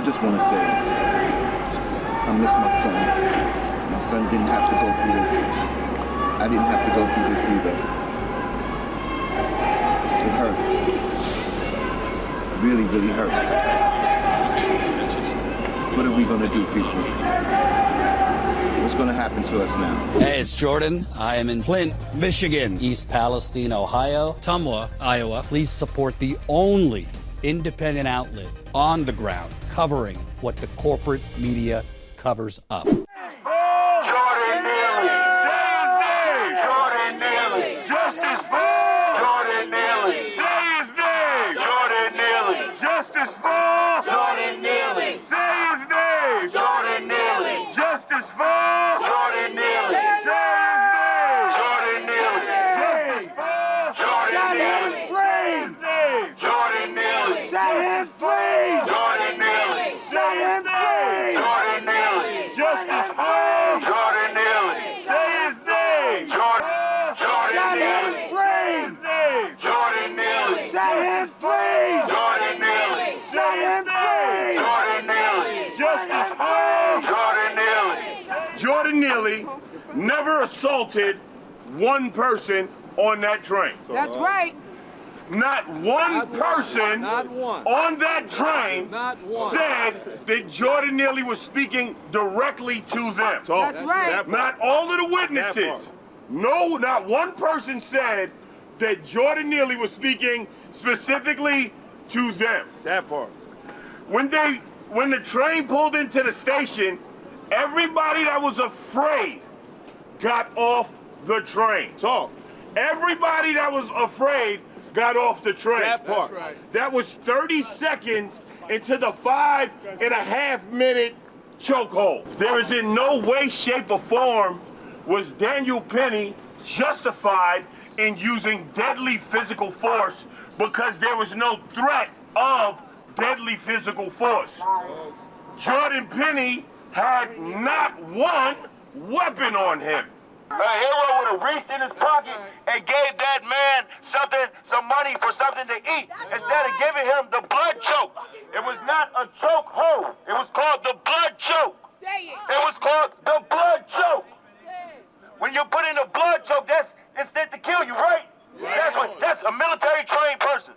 just want to say, I miss my son. My son didn't have to go through this. I didn't have to go through this either. It hurts. Really, really hurts. What are we gonna do, people? What's gonna happen to us now? Hey, it's Jordan. I am in Flint, Michigan, East Palestine, Ohio, Tumwa, Iowa. Please support the only independent outlet on the ground covering what the corporate media covers up. Jordan Neely. Say his name. Jordan Neely. Justice for Jordan Neely. Say his name. Jordan Neely. Justice for Jordan Neely. Say his name. Jordan Neely. Justice for Jordan Neely. Say his name. Jordan Neely. Justice for Jordan Neely. Jordan Neely. Set him free. Jordan Neely. Set him free. Jordan Neely. Justice for Jordan Neely. Say his name. Jordan Neely. Jordan Neely. Set him free. Jordan Neely. Set him free. Jordan Neely. Justice for Jordan Neely. Jordan Neely never assaulted one person on that train. That's right. Not one person on that train said that Jordan Neely was speaking directly to them. That's right. Not all of the witnesses. No, not one person said that Jordan Neely was speaking specifically to them. That part. When the train pulled into the station, everybody that was afraid got off the train. Talk. Everybody that was afraid got off the train. That part. That's right. That was 30 seconds into the 5.5 minute chokehold. There is in no way, shape, or form was Daniel Penny justified in using deadly physical force because there was no threat of deadly physical force. Jordan Penny had not one weapon on him. A hero would have reached in his pocket and gave that man some money for something to eat instead of giving him the blood choke. It was not a chokehold. It was called the blood choke. Say it. It was called the blood choke. When you put in a blood choke, that's instant to kill you, right? That's a military trained person.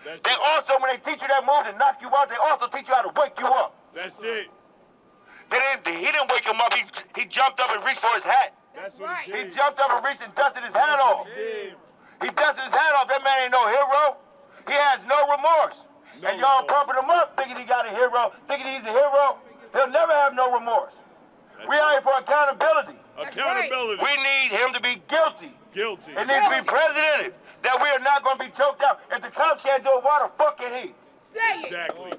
They also, when they teach you that move to knock you out, they also teach you how to wake you up. That's it. He didn't wake him up. He jumped up and reached for his hat. That's right. He jumped up and reached and dusted his hat off. He dusted his hat off. That man ain't no hero. He has no remorse. And y'all pumping him up thinking he got a hero, thinking he's a hero. He'll never have no remorse. We out here for accountability. Accountability. We need him to be guilty. Guilty. It needs to be precedented that we are not going to be choked out. If the cops can't do it, why the fuck can he? Say it. Exactly.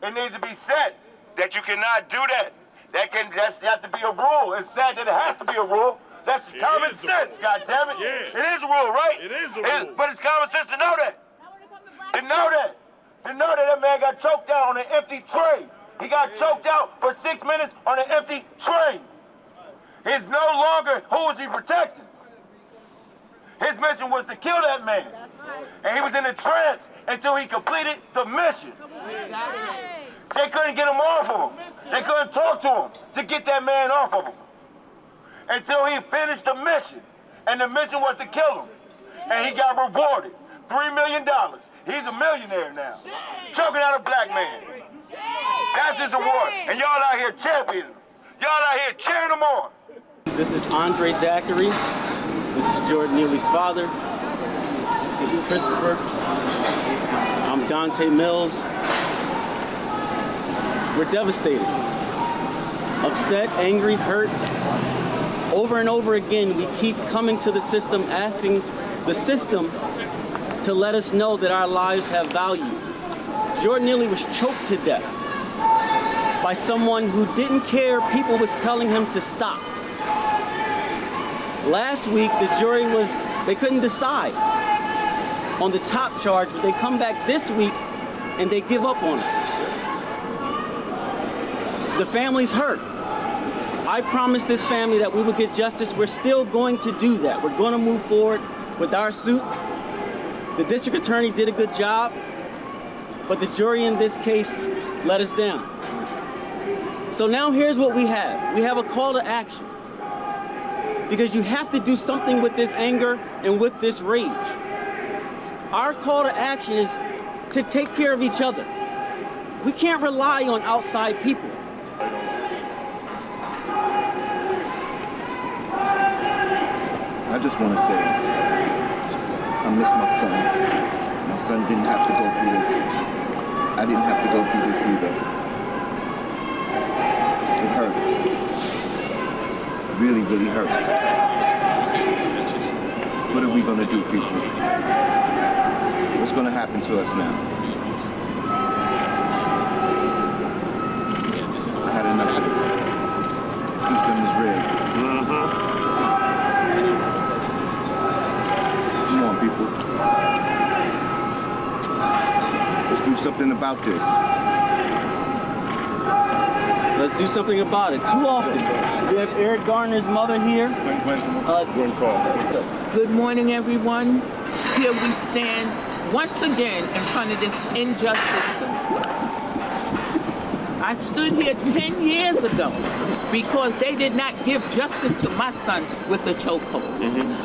It needs to be said that you cannot do that. That has to be a rule. It's sad that it has to be a rule. That's common sense, goddammit. Yeah. It is a rule, right? It is a rule. But it's common sense to know that. To know that that man got choked out on an empty train. He got choked out for 6 minutes on an empty train. He's no longer, who was he protecting? His mission was to kill that man. And he was in a trance until he completed the mission. They couldn't get him off of him. They couldn't talk to him to get that man off of him. Until he finished the mission. And the mission was to kill him. And he got rewarded. $3 million. He's a millionaire now. Choking out a black man. That's his award. And y'all out here championing him. Y'all out here cheering him on. This is Andre Zachary. This is Jordan Neely's father. This is Christopher. I'm Dante Mills. We're devastated, upset, angry, hurt. Over and over again, we keep coming to the system, asking the system to let us know that our lives have value. Jordan Neely was choked to death by someone who didn't care people was telling him to stop. Last week, the jury they couldn't decide on the top charge, but they come back this week and they give up on us. The family's hurt. I promised this family that we would get justice. We're still going to do that. We're going to move forward with our suit. The district attorney did a good job, but the jury in this case let us down. So now here's what we have. We have a call to action. Because you have to do something with this anger and with this rage. Our call to action is to take care of each other. We can't rely on outside people. I just want to say, I miss my son. My son didn't have to go through this. I didn't have to go through this either. It hurts. It really, really hurts. What are we going to do, people? What's going to happen to us now? I had enough of this. The system is rigged. Come on, people. Let's do something about this. Let's do something about it. Too often. We have Eric Garner's mother here. Good morning, everyone. Here we stand once again in front of this unjust system. I stood here 10 years ago because they did not give justice to my son with the chokehold.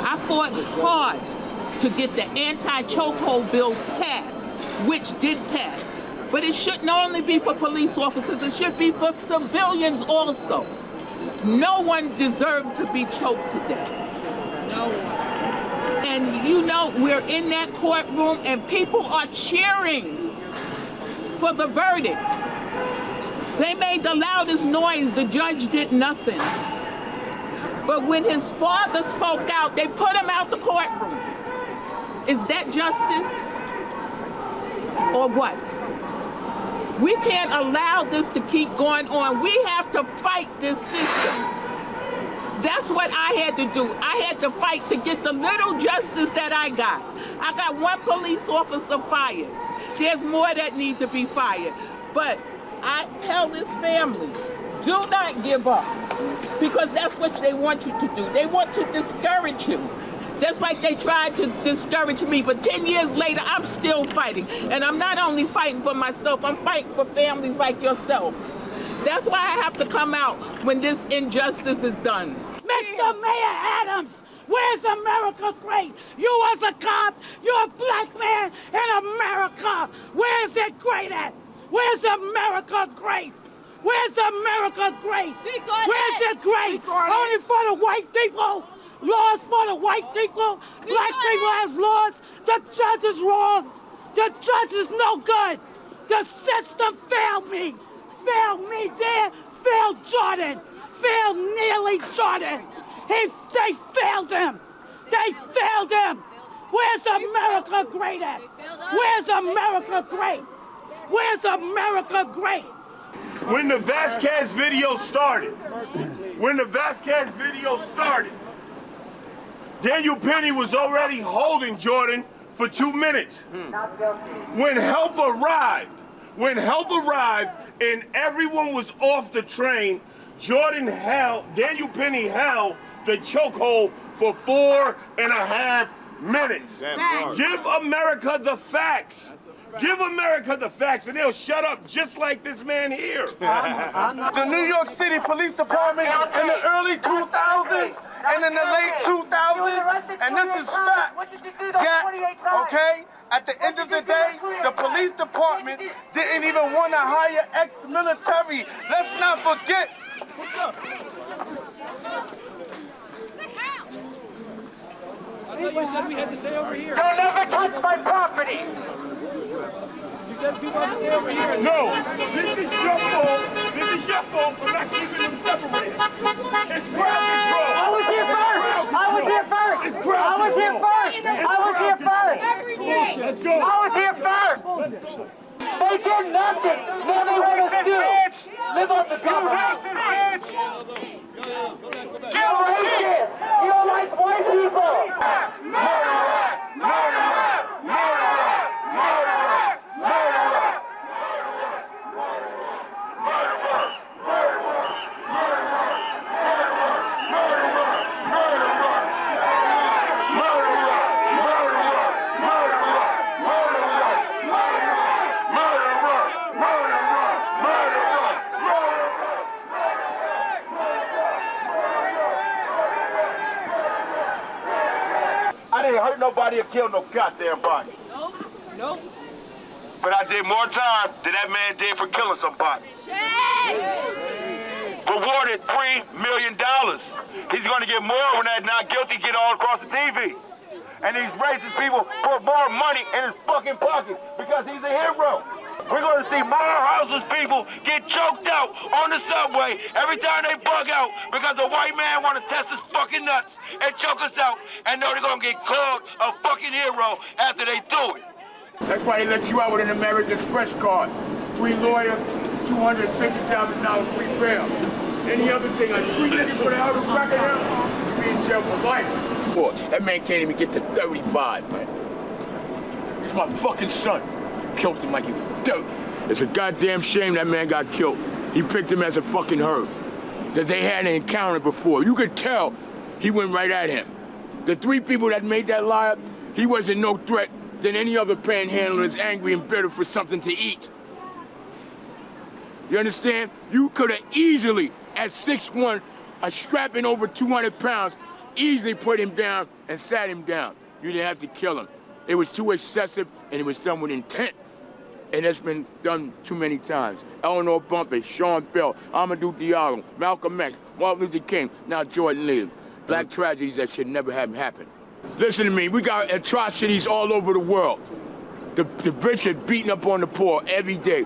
I fought hard to get the anti-chokehold bill passed, which did pass. But it shouldn't only be for police officers, it should be for civilians also. No one deserves to be choked to death. No one. And you know, we're in that courtroom and people are cheering for the verdict. They made the loudest noise, the judge did nothing. But when his father spoke out, they put him out the courtroom. Is that justice? Or what? We can't allow this to keep going on. We have to fight this system. That's what I had to do. I had to fight to get the little justice that I got. I got one police officer fired. There's more that need to be fired. But I tell this family, do not give up. Because that's what they want you to do. They want to discourage you. Just like they tried to discourage me, but 10 years later, I'm still fighting. And I'm not only fighting for myself, I'm fighting for families like yourself. That's why I have to come out when this injustice is done. Mr. Mayor Adams, where's America great? You as a cop, you're a black man in America. Where's it great at? Where's America great? Where's America great? Where's it great? Only for the white people? Laws for the white people? Black people has laws? The judge is wrong. The judge is no good. The system failed me. Failed me, Dan. Failed Jordan. Failed Neely Jordan. They failed him. They failed him. Where's America great at? Where's America great? Where's America great? When the Vasquez video started, Daniel Penny was already holding Jordan for 2 minutes. When help arrived and everyone was off the train, Daniel Penny held the chokehold for 4.5 minutes. Give America the facts. Give America the facts and they'll shut up just like this man here. The New York City Police Department in the early 2000s and in the late 2000s, and this is facts, Jack, okay? At the end of the day, the police department didn't even want to hire ex-military. Let's not forget. I thought you said we had to stay over here. Don't ever touch my property. You said people have to stay over here. No, this is your fault. This is your fault for not keeping them separated. It's crowd control. I was here first. It's crowd control. Let's go. I was here first. They did nothing. Now they want to still live on the government. You're racist. You don't like white people. hurt nobody or killed no goddamn body. Nope. Nope. But I did more time than that man did for killing somebody. Rewarded $3 million. He's going to get more when that not guilty get all across the TV. And these racist people put more money in his fucking pockets because he's a hero. We're going to see more houseless people get choked out on the subway every time they bug out because a white man want to test his fucking nuts and choke us out and know they're going to get called a fucking hero after they do it. That's why he let you out with an American Express card. Free lawyer, $250,000 free bail. Any other thing, like 3 niggas for the hell of record him, you be in jail for life. Boy, that man can't even get to 35, man. He's my fucking son. Killed him like he was dirt. It's a goddamn shame that man got killed. He picked him as a fucking herd. That they had an encounter before. You could tell he went right at him. The 3 people that made that lie up, he wasn't no threat than any other panhandler is angry and bitter for something to eat. You understand? You could have easily, at 6'1", a strapping over 200 pounds, easily put him down and sat him down. You didn't have to kill him. It was too excessive and it was done with intent. And it's been done too many times. Eleanor Bumpur, Sean Bell, Amadou Diallo, Malcolm X, Martin Luther King, now Jordan Neely. Black tragedies that should never have happened. Listen to me, we got atrocities all over the world. The rich are beating up on the poor every day.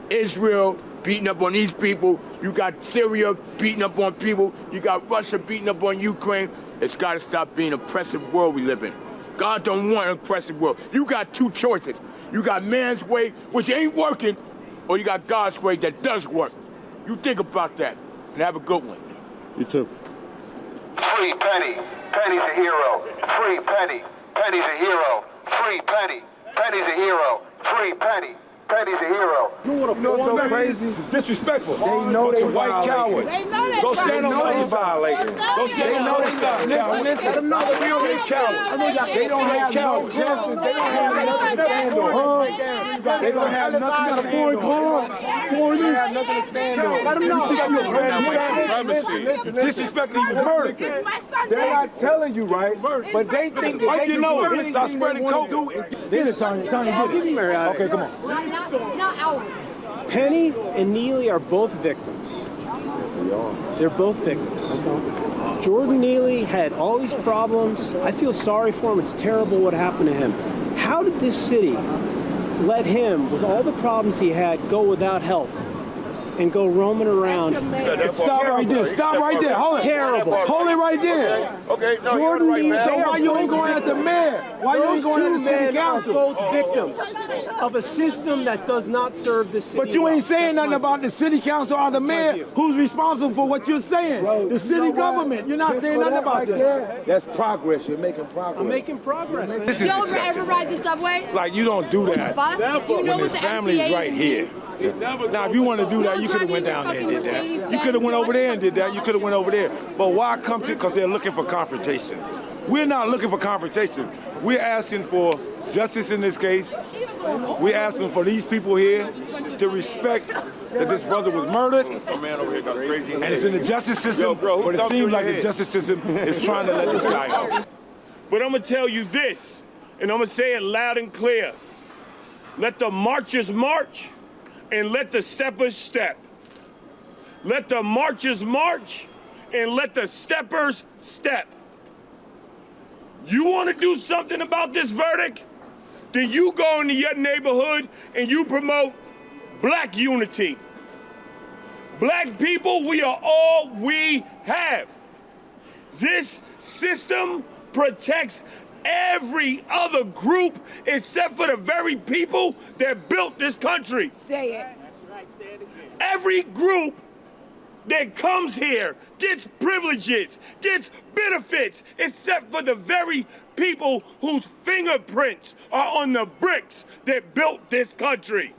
Israel beating up on these people. You got Syria beating up on people. You got Russia beating up on Ukraine. It's got to stop being an oppressive world we live in. God don't want an oppressive world. You got 2 choices. You got man's way, which ain't working, or you got God's way that does work. You think about that, and have a good one. You too. Free Penny. Penny's a hero. Free Penny. Penny's a hero. Free Penny. Penny's a hero. Free Penny. Penny's a hero. You know what's so crazy? Disrespectful. They know they white cowards. They know they Go stand on they the violating. Go stand on the side. Let them know that we don't hate cowards. They don't have no justice. They don't have nothing to stand on. They don't have nothing to stand on. They have nothing to stand on. Let them know. Disrespect even murder. They're not telling you, right? But they think that they can do anything Stop spreading coke. This is Tony, get him. Okay, come on. Not ours. Penny and Neely are both victims. They're both victims. Jordan Neely had all these problems. I feel sorry for him. It's terrible what happened to him. How did this city let him, with all the problems he had, go without help and go roaming around? Stop right there. Stop right there. Hold it. Terrible. Hold it right there. Okay. No, Jordan right, Neely. So why you ain't going at the mayor? Why you ain't going at the city council? Both victims of a system that does not serve the city. But you ain't well. saying That's nothing about the city council or the mayor view. who's responsible for what you're saying. The city government. You're not saying nothing about that. That's progress. You're making progress. I'm making progress. This is You ever ride the subway? like you don't do that Bus? You know when what his the family is MTA right here. Now, if you want to do that, you could have went down there and did that. You could have went over there and did that. You could have went over there. But why come to? Because they're looking for confrontation. We're not looking for confrontation. We're asking for justice in this case. We're asking for these people here to respect that this brother was murdered. And it's in the justice system, but it seems like the justice system is trying to let this guy out. But I'm going to tell you this, and I'm going to say it loud and clear. Let the marchers march, and let the steppers step. Let the marchers march, and let the steppers step. You want to do something about this verdict? Then you go into your neighborhood and you promote black unity. Black people, we are all we have. This system protects every other group except for the very people that built this country. Say it. Every group that comes here gets privileges, gets benefits, except for the very people whose fingerprints are on the bricks that built this country.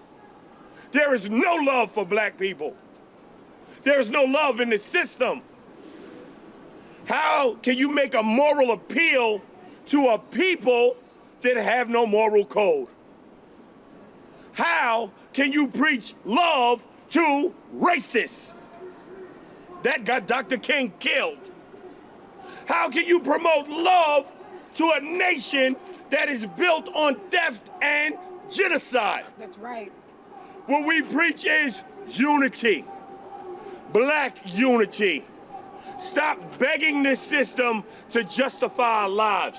There is no love for black people. There is no love in the system. How can you make a moral appeal to a people that have no moral code? How can you preach love to racists? That got Dr. King killed. How can you promote love to a nation that is built on theft and genocide. That's right. What we preach is unity, black unity. Stop begging this system to justify our lives.